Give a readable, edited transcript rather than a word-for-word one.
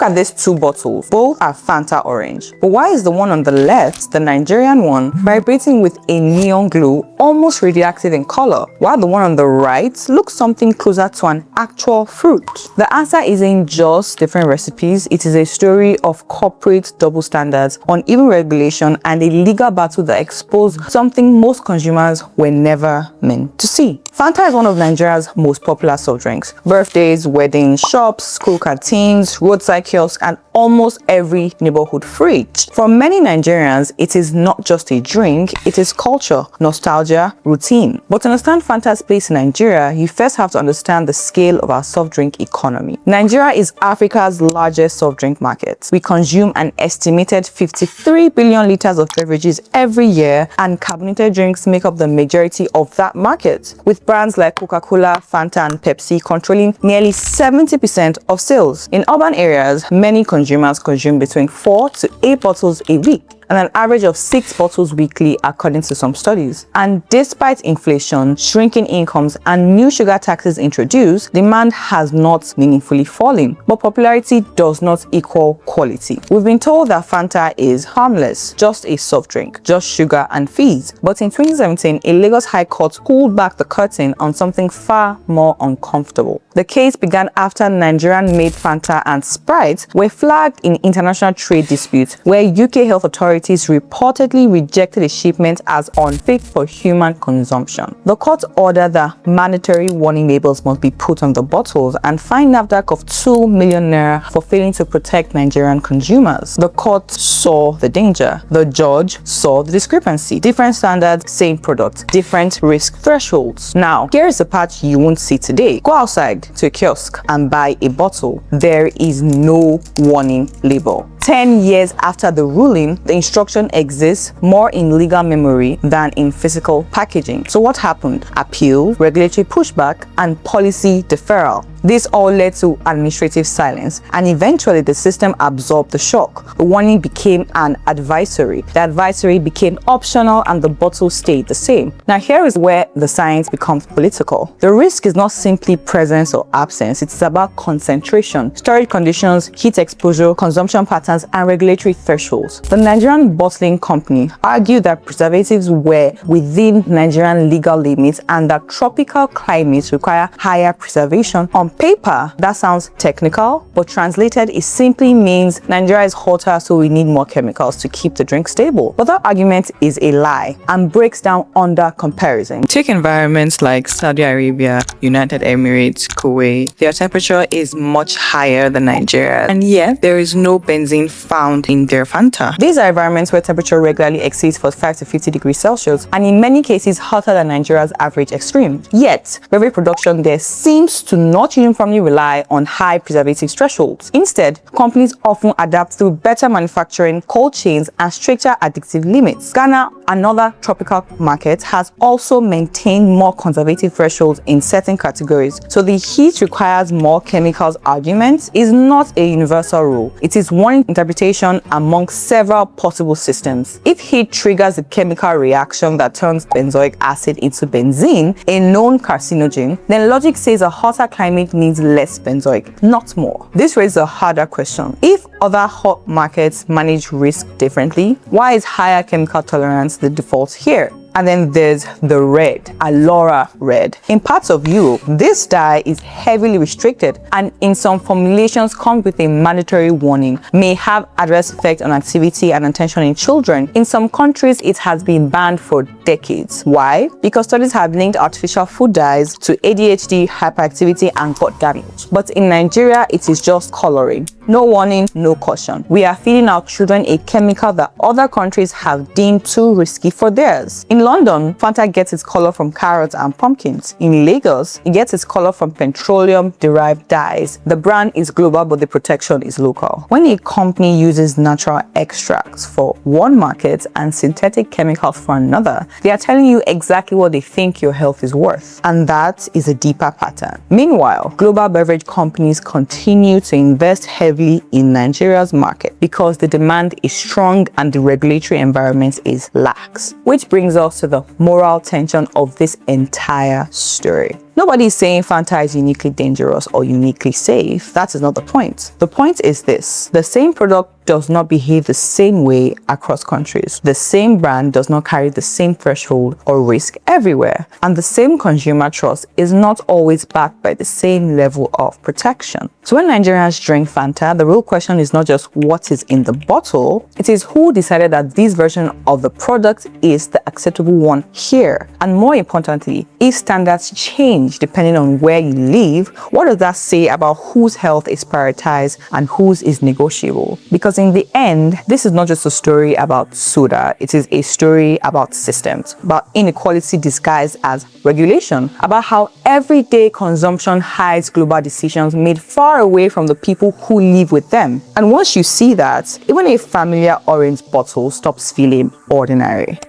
Look at these two bottles. Both are Fanta orange. But why is the one on the left, the Nigerian one, vibrating with a neon glow, almost radioactive in color, while the one on the right looks something closer to an actual fruit? The answer isn't just different recipes. It is a story of corporate double standards, uneven regulation, and a legal battle that exposed something most consumers were never meant to see. Fanta is one of Nigeria's most popular soft drinks. Birthdays, weddings, shops, school canteens, roadside kiosks, and almost every neighborhood fridge. For many Nigerians, it is not just a drink, it is culture, nostalgia, routine. But to understand Fanta's place in Nigeria, you first have to understand the scale of our soft drink economy. Nigeria is Africa's largest soft drink market. We consume an estimated 53 billion liters of beverages every year, and carbonated drinks make up the majority of that market, with brands like Coca-Cola, Fanta, and Pepsi controlling nearly 70% of sales. In urban areas, many consumers consume between 4 to 8 bottles a week, and an average of 6 bottles weekly according to some studies. And despite inflation, shrinking incomes, and new sugar taxes introduced, demand has not meaningfully fallen. But popularity does not equal quality. We've been told that Fanta is harmless, just a soft drink, just sugar and fizz. But in 2017, a Lagos High Court pulled back the curtain on something far more uncomfortable. The case began after Nigerian-made Fanta and Sprite were flagged in international trade disputes, where UK health authorities reportedly rejected a shipment as unfit for human consumption. The court ordered that mandatory warning labels must be put on the bottles and fined NAFDAC of 2 million naira for failing to protect Nigerian consumers. The court saw the danger. The judge saw the discrepancy. Different standards, same product, different risk thresholds. Now, here is the part you won't see today. Go outside to a kiosk and buy a bottle. There is no warning label. 10 years after the ruling, the instruction exists more in legal memory than in physical packaging. So what happened? Appeal, regulatory pushback, and policy deferral. This all led to administrative silence, and eventually the system absorbed the shock. The warning became an advisory. The advisory became optional, and the bottle stayed the same. Now here is where the science becomes political. The risk is not simply presence or absence. It's about concentration, storage conditions, heat exposure, consumption patterns, and regulatory thresholds. The Nigerian Bottling Company argued that preservatives were within Nigerian legal limits and that tropical climates require higher preservation. On paper, that sounds technical, but translated, it simply means Nigeria is hotter, so we need more chemicals to keep the drink stable. But that argument is a lie and breaks down under comparison. Take environments like Saudi Arabia, United Emirates, Kuwait. Their temperature is much higher than Nigeria, and yet there is no benzene found in their Fanta. These are environments where temperature regularly exceeds 45 to 50 degrees Celsius, and in many cases hotter than Nigeria's average extreme. Yet, beverage production there seems to not uniformly rely on high preservative thresholds. Instead, companies often adapt through better manufacturing, cold chains, and stricter addictive limits. Ghana, another tropical market, has also maintained more conservative thresholds in certain categories. So the heat requires more chemicals argument is not a universal rule. It is one interpretation among several possible systems. If heat triggers a chemical reaction that turns benzoic acid into benzene, a known carcinogen, then logic says a hotter climate needs less benzoic, not more. This raises a harder question. If other hot markets manage risk differently, why is higher chemical tolerance the default here? And then there's the red, Allura red. In parts of Europe, this dye is heavily restricted and in some formulations comes with a mandatory warning, may have adverse effect on activity and attention in children. In some countries, it has been banned for decades. Why? Because studies have linked artificial food dyes to ADHD, hyperactivity, and gut damage. But in Nigeria, it is just coloring. No warning, no caution. We are feeding our children a chemical that other countries have deemed too risky for theirs. In London, Fanta gets its color from carrots and pumpkins. In Lagos, it gets its color from petroleum-derived dyes. The brand is global, but the protection is local. When a company uses natural extracts for one market and synthetic chemicals for another, they are telling you exactly what they think your health is worth. And that is a deeper pattern. Meanwhile, global beverage companies continue to invest heavily in Nigeria's market because the demand is strong and the regulatory environment is lax. Which brings us us to the moral tension of this entire story. Nobody is saying Fanta is uniquely dangerous or uniquely safe. That is not the point. The point is this: the same product does not behave the same way across countries. The same brand does not carry the same threshold or risk everywhere. And the same consumer trust is not always backed by the same level of protection. So when Nigerians drink Fanta, the real question is not just what is in the bottle, it is who decided that this version of the product is the acceptable one here. And more importantly, if standards change depending on where you live, what does that say about whose health is prioritized and whose is negotiable? Because in the end, this is not just a story about soda, it is a story about systems, about inequality disguised as regulation, about how everyday consumption hides global decisions made far away from the people who live with them. And once you see that, even a familiar orange bottle stops feeling ordinary.